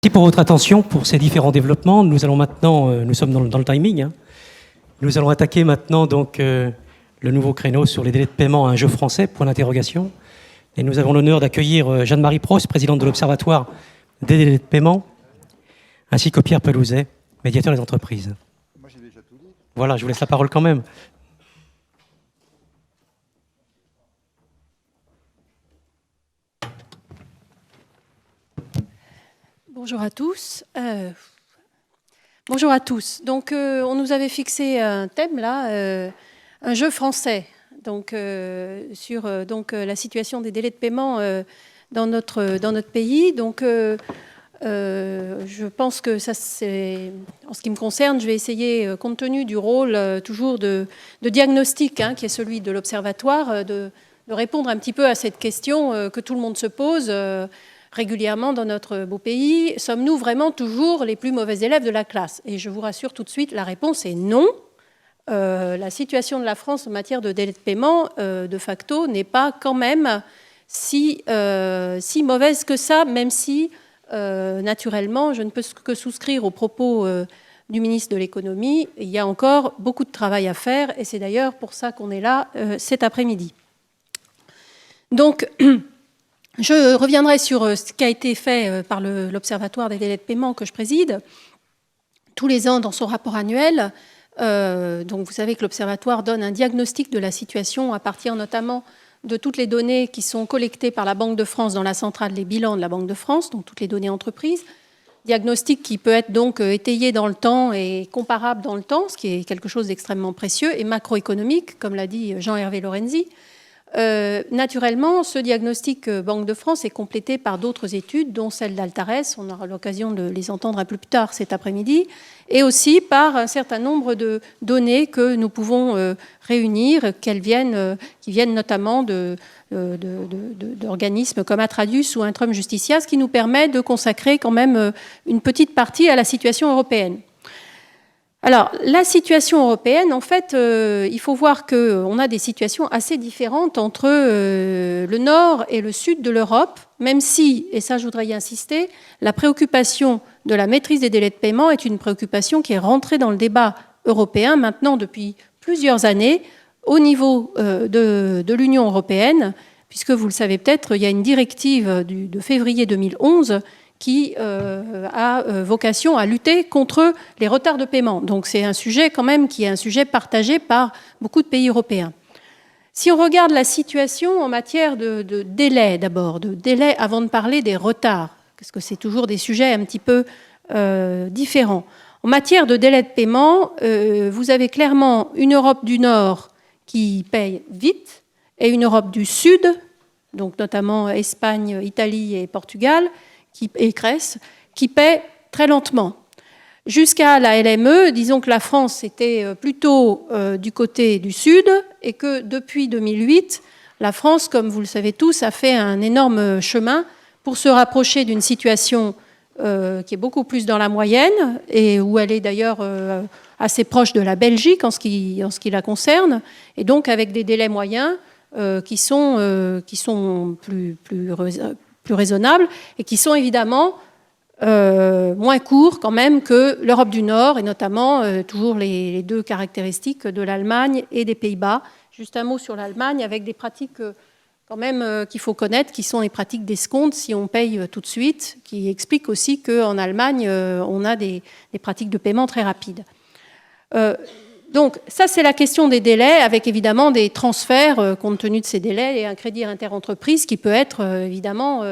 Merci pour votre attention pour ces différents développements. Nous allons maintenant, nous sommes dans le timing, hein. Nous allons attaquer maintenant donc le nouveau créneau sur les délais de paiement à un jeu français, point d'interrogation. Et nous avons l'honneur d'accueillir Jeanne-Marie Prost, présidente de l'Observatoire des délais de paiement, ainsi que Pierre Pelouzet, médiateur des entreprises. Moi, j'ai déjà tout dit. Voilà, je vous laisse la parole quand même. Bonjour à tous. Bonjour à tous. Donc, on nous avait fixé un thème là, un jeu français, donc sur la situation des délais de paiement dans notre pays. Donc, je pense que ça, c'est en ce qui me concerne, je vais essayer, compte tenu du rôle toujours de diagnostic, hein, qui est celui de l'Observatoire, de répondre un petit peu à cette question que tout le monde se pose. Régulièrement dans notre beau pays, sommes-nous vraiment toujours les plus mauvais élèves de la classe? Et je vous rassure tout de suite, la réponse est non. La situation de la France en matière de délai de paiement, de facto, n'est pas quand même si mauvaise que ça, même si, naturellement, je ne peux que souscrire aux propos du ministre de l'économie. Il y a encore beaucoup de travail à faire, et c'est d'ailleurs pour ça qu'on est là cet après-midi. Donc, je reviendrai sur ce qui a été fait par l'Observatoire des délais de paiement que je préside tous les ans dans son rapport annuel. Donc vous savez que l'Observatoire donne un diagnostic de la situation à partir notamment de toutes les données qui sont collectées par la Banque de France dans la centrale des bilans de la Banque de France, donc toutes les données entreprises. Diagnostic qui peut être donc étayé dans le temps et comparable dans le temps, ce qui est quelque chose d'extrêmement précieux, et macroéconomique, comme l'a dit Jean-Hervé Lorenzi. Naturellement, ce diagnostic Banque de France est complété par d'autres études, dont celle d'Altares, on aura l'occasion de les entendre un peu plus tard cet après-midi, et aussi par un certain nombre de données que nous pouvons réunir, qui viennent notamment d'organismes comme Atradius ou Intrum Justitia, ce qui nous permet de consacrer quand même une petite partie à la situation européenne. Alors, la situation européenne, en fait, il faut voir qu'on a des situations assez différentes entre le nord et le sud de l'Europe, même si, et ça je voudrais y insister, la préoccupation de la maîtrise des délais de paiement est une préoccupation qui est rentrée dans le débat européen maintenant depuis plusieurs années au niveau de l'Union européenne, puisque vous le savez peut-être, il y a une directive de février 2011 qui a vocation à lutter contre les retards de paiement. Donc c'est un sujet quand même qui est un sujet partagé par beaucoup de pays européens. Si on regarde la situation en matière de délai d'abord, de délai avant de parler des retards, parce que c'est toujours des sujets un petit peu différents. En matière de délai de paiement, vous avez clairement une Europe du Nord qui paye vite et une Europe du Sud, donc notamment Espagne, Italie et Portugal, et Grèce, qui paie très lentement. Jusqu'à la LME, disons que la France était plutôt du côté du Sud et que depuis 2008, la France, comme vous le savez tous, a fait un énorme chemin pour se rapprocher d'une situation qui est beaucoup plus dans la moyenne et où elle est d'ailleurs assez proche de la Belgique en ce qui la concerne, et donc avec des délais moyens qui sont plus raisonnables et qui sont évidemment moins courts quand même que l'Europe du Nord, et notamment toujours les deux caractéristiques de l'Allemagne et des Pays-Bas. Juste un mot sur l'Allemagne, avec des pratiques quand même qu'il faut connaître, qui sont les pratiques d'escompte si on paye tout de suite, qui expliquent aussi qu'en Allemagne, on a des pratiques de paiement très rapides. Donc ça, c'est la question des délais, avec évidemment des transferts compte tenu de ces délais et un crédit interentreprise qui peut être évidemment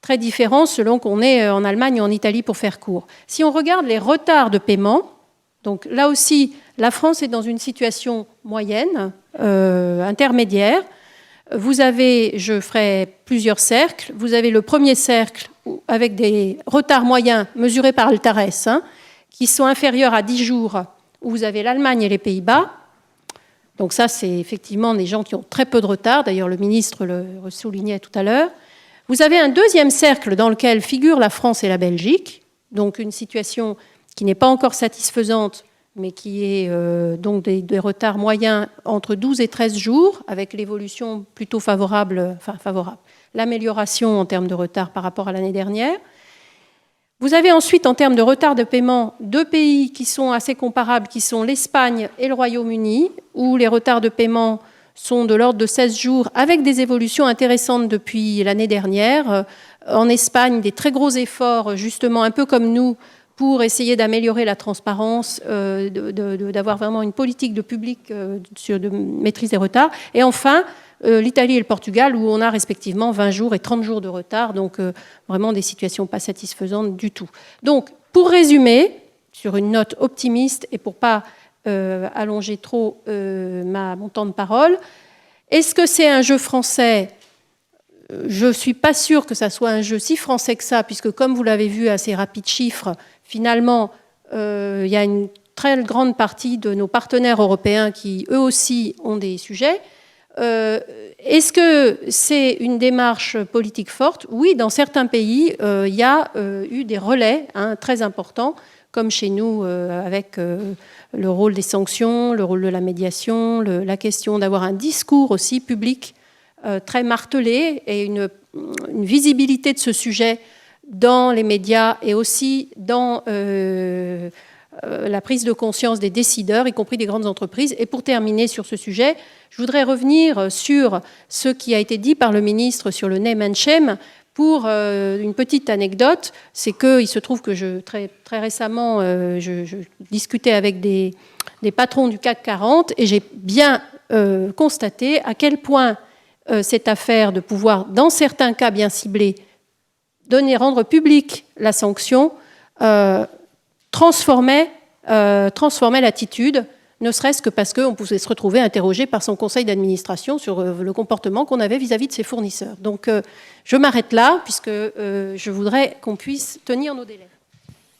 très différent selon qu'on est en Allemagne ou en Italie pour faire court. Si on regarde les retards de paiement, donc là aussi, la France est dans une situation moyenne, intermédiaire. Vous avez, je ferai plusieurs cercles, vous avez le premier cercle avec des retards moyens mesurés par Altares, hein, qui sont inférieurs à 10 jours, où vous avez l'Allemagne et les Pays-Bas. Donc ça, c'est effectivement des gens qui ont très peu de retard. D'ailleurs, le ministre le soulignait tout à l'heure. Vous avez un deuxième cercle dans lequel figurent la France et la Belgique. Donc une situation qui n'est pas encore satisfaisante, mais qui est donc des retards moyens entre 12 et 13 jours, avec l'évolution plutôt favorable, l'amélioration en termes de retard par rapport à l'année dernière. Vous avez ensuite, en termes de retard de paiement, deux pays qui sont assez comparables, qui sont l'Espagne et le Royaume-Uni, où les retards de paiement sont de l'ordre de 16 jours, avec des évolutions intéressantes depuis l'année dernière. En Espagne, des très gros efforts, justement, un peu comme nous, pour essayer d'améliorer la transparence, d'avoir vraiment une politique de public de maîtrise des retards. Et enfin, l'Italie et le Portugal, où on a respectivement 20 jours et 30 jours de retard, donc vraiment des situations pas satisfaisantes du tout. Donc, pour résumer, sur une note optimiste et pour ne pas allonger trop mon temps de parole, est-ce que c'est un jeu français ? Je ne suis pas sûre que ça soit un jeu si français que ça, puisque comme vous l'avez vu à ces rapides chiffres, finalement, il y a une très grande partie de nos partenaires européens qui, eux aussi, ont des sujets. Est-ce que c'est une démarche politique forte ? Oui, dans certains pays, il y a eu des relais très importants, comme chez nous, avec le rôle des sanctions, le rôle de la médiation, la question d'avoir un discours aussi public très martelé et une visibilité de ce sujet dans les médias et aussi dans la prise de conscience des décideurs, y compris des grandes entreprises. Et pour terminer sur ce sujet, je voudrais revenir sur ce qui a été dit par le ministre sur le name and shame. Pour une petite anecdote, c'est qu'il se trouve que très récemment, je discutais avec des patrons du CAC 40 et j'ai bien constaté à quel point cette affaire de pouvoir, dans certains cas bien ciblés, rendre publique la sanction, transformait l'attitude, ne serait-ce que parce qu'on pouvait se retrouver interrogé par son conseil d'administration sur le comportement qu'on avait vis-à-vis de ses fournisseurs. Donc je m'arrête là, puisque je voudrais qu'on puisse tenir nos délais.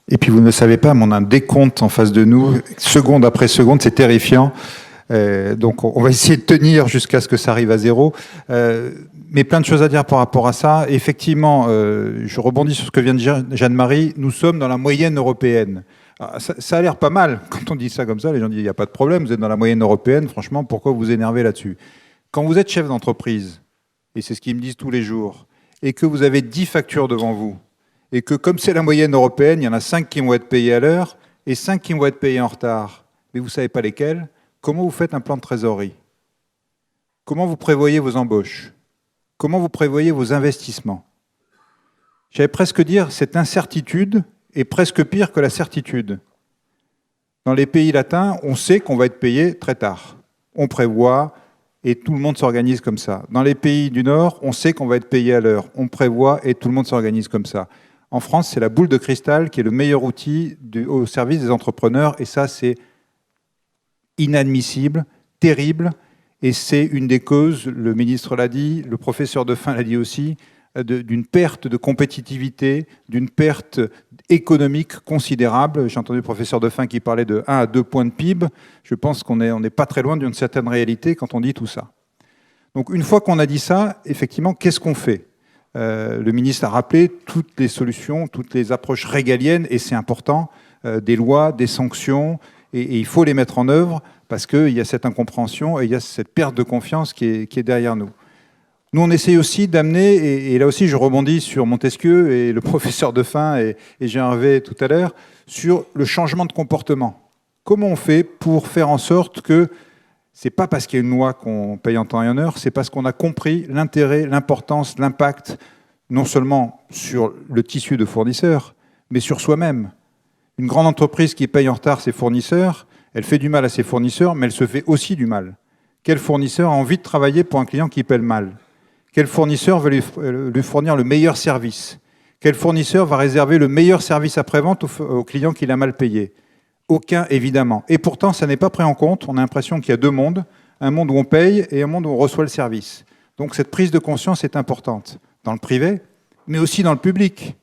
Et puis vous ne le savez pas, mais on a un décompte en face de nous, seconde après seconde, c'est terrifiant. Donc on va essayer de tenir jusqu'à ce que ça arrive à zéro. Mais plein de choses à dire par rapport à ça. Effectivement, je rebondis sur ce que vient de dire Jeanne-Marie, nous sommes dans la moyenne européenne. Ça a l'air pas mal. Quand on dit ça comme ça, les gens disent il n'y a pas de problème, vous êtes dans la moyenne européenne, franchement, pourquoi vous vous énervez là-dessus ? Quand vous êtes chef d'entreprise, et c'est ce qu'ils me disent tous les jours, et que vous avez 10 factures devant vous, et que comme c'est la moyenne européenne, il y en a 5 qui vont être payées à l'heure, et 5 qui vont être payées en retard, mais vous ne savez pas lesquelles, comment vous faites un plan de trésorerie ? Comment vous prévoyez vos embauches ? Comment vous prévoyez vos investissements ? J'allais presque dire, cette incertitude est presque pire que la certitude. Dans les pays latins, on sait qu'on va être payé très tard. On prévoit et tout le monde s'organise comme ça. Dans les pays du Nord, on sait qu'on va être payé à l'heure. On prévoit et tout le monde s'organise comme ça. En France, c'est la boule de cristal qui est le meilleur outil au service des entrepreneurs et ça, c'est inadmissible, terrible. Et c'est une des causes, le ministre l'a dit, le professeur Defin l'a dit aussi, d'une perte de compétitivité, d'une perte économique considérable. J'ai entendu le professeur Defin qui parlait de 1 à 2 points de PIB. Je pense qu'on n'est pas très loin d'une certaine réalité quand on dit tout ça. Donc une fois qu'on a dit ça, effectivement, qu'est-ce qu'on fait ? Le ministre a rappelé toutes les solutions, toutes les approches régaliennes, et c'est important, des lois, des sanctions, et il faut les mettre en œuvre parce qu'il y a cette incompréhension et il y a cette perte de confiance qui est derrière nous. Nous, on essaye aussi d'amener, et là aussi je rebondis sur Montesquieu et le professeur Defin et Jean Hervé tout à l'heure, sur le changement de comportement. Comment on fait pour faire en sorte que c'est pas parce qu'il y a une loi qu'on paye en temps et en heure, c'est parce qu'on a compris l'intérêt, l'importance, l'impact, non seulement sur le tissu de fournisseurs, mais sur soi-même. Une grande entreprise qui paye en retard ses fournisseurs, elle fait du mal à ses fournisseurs, mais elle se fait aussi du mal. Quel fournisseur a envie de travailler pour un client qui paie mal ? Quel fournisseur veut lui fournir le meilleur service ? Quel fournisseur va réserver le meilleur service après-vente au client qu'il a mal payé ? Aucun, évidemment. Et pourtant, ça n'est pas pris en compte. On a l'impression qu'il y a deux mondes, un monde où on paye et un monde où on reçoit le service. Donc cette prise de conscience est importante, dans le privé, mais aussi dans le public.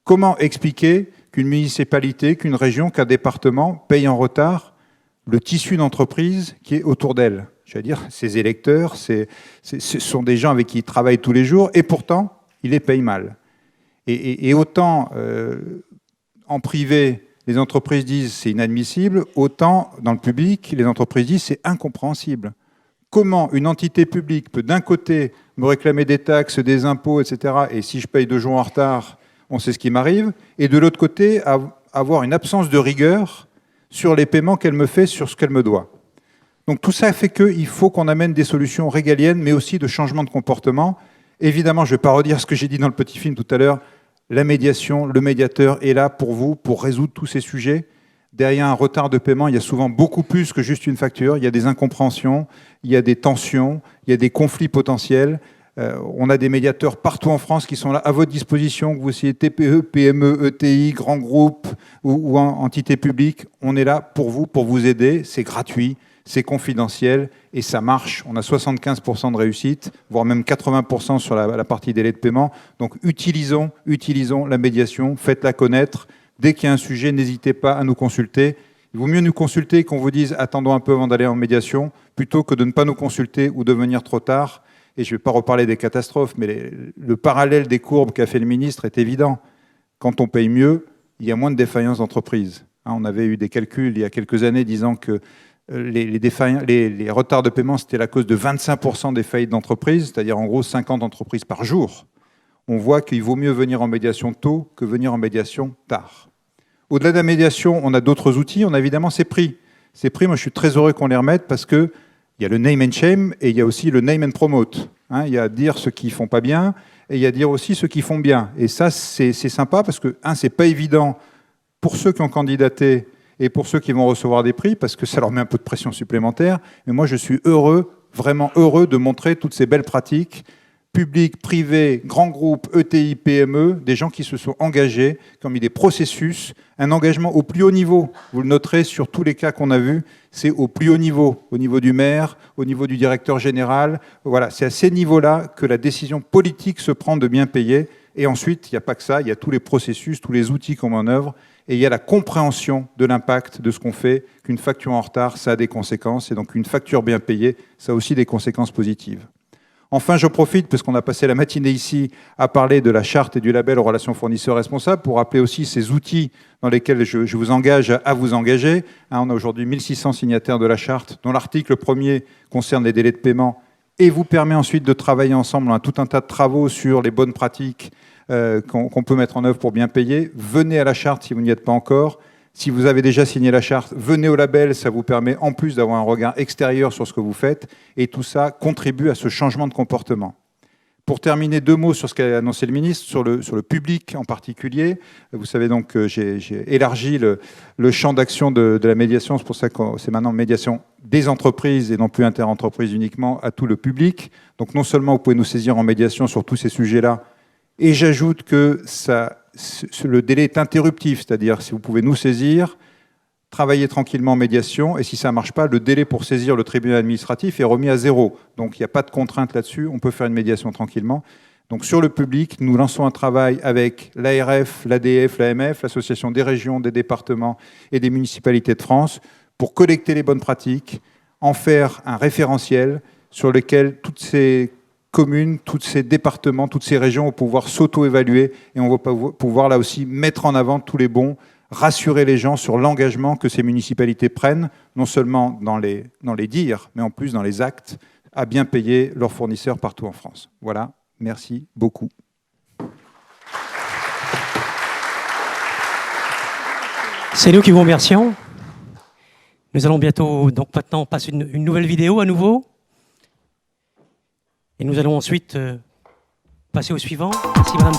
Comment expliquer qu'une municipalité, qu'une région, qu'un département paye en retard le tissu d'entreprise qui est autour d'elle ? J'allais dire, ses électeurs, ce sont des gens avec qui il travaille tous les jours, et pourtant, il les paye mal. Et autant en privé, les entreprises disent c'est inadmissible, autant dans le public, les entreprises disent c'est incompréhensible. Comment une entité publique peut d'un côté me réclamer des taxes, des impôts, etc., et si je paye 2 jours en retard, on sait ce qui m'arrive, et de l'autre côté, avoir une absence de rigueur sur les paiements qu'elle me fait, sur ce qu'elle me doit. Donc tout ça fait qu'il faut qu'on amène des solutions régaliennes, mais aussi de changement de comportement. Évidemment, je ne vais pas redire ce que j'ai dit dans le petit film tout à l'heure, la médiation, le médiateur est là pour vous, pour résoudre tous ces sujets. Derrière un retard de paiement, il y a souvent beaucoup plus que juste une facture. Il y a des incompréhensions, il y a des tensions, il y a des conflits potentiels. On a des médiateurs partout en France qui sont là à votre disposition, que vous soyez TPE, PME, ETI, grands groupes ou entités publiques. On est là pour vous aider. C'est gratuit, c'est confidentiel et ça marche. On a 75% de réussite, voire même 80% sur la partie délai de paiement. Donc utilisons la médiation, faites-la connaître. Dès qu'il y a un sujet, n'hésitez pas à nous consulter. Il vaut mieux nous consulter qu'on vous dise « attendons un peu avant d'aller en médiation » plutôt que de ne pas nous consulter ou de venir trop tard. Et je ne vais pas reparler des catastrophes, mais le parallèle des courbes qu'a fait le ministre est évident. Quand on paye mieux, il y a moins de défaillances d'entreprise. On avait eu des calculs il y a quelques années disant que les retards de paiement, c'était la cause de 25% des faillites d'entreprises, c'est-à-dire en gros 50 entreprises par jour. On voit qu'il vaut mieux venir en médiation tôt que venir en médiation tard. Au-delà de la médiation, on a d'autres outils. On a évidemment ces prix. Ces prix, moi, je suis très heureux qu'on les remette parce qu'il y a le name and shame et il y a aussi le name and promote. Il y a à dire ceux qui ne font pas bien et il y a à dire aussi ceux qui font bien. Et ça, c'est sympa parce que, c'est pas évident pour ceux qui ont candidaté et pour ceux qui vont recevoir des prix parce que ça leur met un peu de pression supplémentaire. Mais moi, je suis heureux, vraiment heureux de montrer toutes ces belles pratiques public, privé, grands groupes, ETI, PME, des gens qui se sont engagés, qui ont mis des processus, un engagement au plus haut niveau. Vous le noterez sur tous les cas qu'on a vus, c'est au plus haut niveau du maire, au niveau du directeur général. Voilà, c'est à ces niveaux-là que la décision politique se prend de bien payer. Et ensuite, il n'y a pas que ça, il y a tous les processus, tous les outils qu'on met en œuvre, et il y a la compréhension de l'impact de ce qu'on fait, qu'une facture en retard, ça a des conséquences, et donc une facture bien payée, ça a aussi des conséquences positives. Enfin, je profite, parce qu'on a passé la matinée ici à parler de la charte et du label aux relations fournisseurs responsables, pour rappeler aussi ces outils dans lesquels je vous engage à vous engager. On a aujourd'hui 1600 signataires de la charte, dont l'article 1er concerne les délais de paiement et vous permet ensuite de travailler ensemble dans tout un tas de travaux sur les bonnes pratiques qu'on peut mettre en œuvre pour bien payer. Venez à la charte si vous n'y êtes pas encore. Si vous avez déjà signé la charte, venez au label, ça vous permet en plus d'avoir un regard extérieur sur ce que vous faites, et tout ça contribue à ce changement de comportement. Pour terminer, 2 mots sur ce qu'a annoncé le ministre, sur le public en particulier. Vous savez donc que j'ai élargi le champ d'action de la médiation, c'est pour ça que c'est maintenant médiation des entreprises et non plus interentreprises uniquement, à tout le public. Donc non seulement vous pouvez nous saisir en médiation sur tous ces sujets-là, et j'ajoute que le délai est interruptif, c'est-à-dire si vous pouvez nous saisir, travailler tranquillement en médiation, et si ça ne marche pas, le délai pour saisir le tribunal administratif est remis à 0. Donc il n'y a pas de contrainte là-dessus, on peut faire une médiation tranquillement. Donc sur le public, nous lançons un travail avec l'ARF, l'ADF, l'AMF, l'Association des régions, des départements et des municipalités de France, pour collecter les bonnes pratiques, en faire un référentiel sur lequel toutes ces communes, tous ces départements, toutes ces régions vont pouvoir s'auto-évaluer et on va pouvoir là aussi mettre en avant tous les bons, rassurer les gens sur l'engagement que ces municipalités prennent, non seulement dans les dires, mais en plus dans les actes, à bien payer leurs fournisseurs partout en France. Voilà, merci beaucoup. C'est nous qui vous remercions. Nous allons bientôt, donc maintenant, passer une nouvelle vidéo à nouveau. Et nous allons ensuite passer au suivant. Merci, madame.